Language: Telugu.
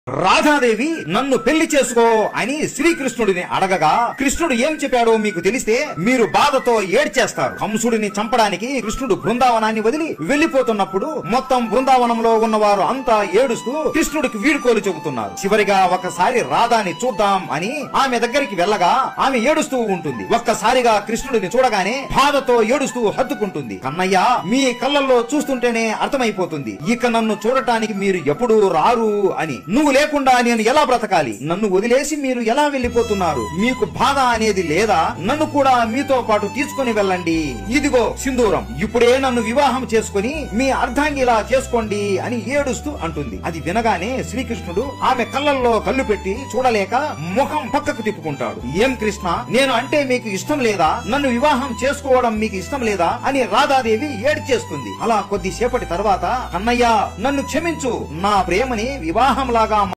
రాధాదేవి నన్ను పెళ్లి చేసుకో అని శ్రీకృష్ణుడిని అడగగా కృష్ణుడు ఏం చెప్పాడో మీకు తెలిస్తే మీరు బాధతో ఏడ్చేస్తారు. కంసుడిని చంపడానికి కృష్ణుడు బృందావనాన్ని వదిలి వెళ్లిపోతున్నప్పుడు మొత్తం బృందావనంలో ఉన్నవారు అంతా ఏడుస్తూ కృష్ణుడికి వీడుకోలు చెబుతున్నారు. చివరిగా ఒకసారి రాధాని చూద్దాం అని ఆమె దగ్గరికి వెళ్ళగా ఆమె ఏడుస్తూ ఉంటుంది. ఒక్కసారిగా కృష్ణుడిని చూడగానే బాధతో ఏడుస్తూ హత్తుకుంటుంది. కన్నయ్య, మీ కళ్ళల్లో చూస్తుంటేనే అర్థమైపోతుంది ఇక నన్ను చూడటానికి మీరు ఎప్పుడూ రారు అని. నువ్వు లేకుండా నేను ఎలా బ్రతకాలి? నన్ను వదిలేసి మీరు ఎలా వెళ్లిపోతున్నారు? మీకు బాధ అనేది లేదా? నన్ను కూడా మీతో పాటు తీసుకుని వెళ్ళండి. ఇదిగో సింధూరం, ఇప్పుడే నన్ను వివాహం చేసుకుని మీ అర్ధాంగిలా చేసుకోండి అని ఏడుస్తూ అంటుంది. అది వినగానే శ్రీకృష్ణుడు ఆమె కళ్ళల్లో కళ్ళు పెట్టి చూడలేక ముఖం పక్కకు తిప్పుకుంటాడు. ఏం కృష్ణ, నేను అంటే మీకు ఇష్టం లేదా? నన్ను వివాహం చేసుకోవడం మీకు ఇష్టం లేదా అని రాధాదేవి ఏడ్చేస్తుంది. అలా కొద్దిసేపటి తర్వాత, అన్నయ్య నన్ను క్షమించు, నా ప్రేమని వివాహంలాగా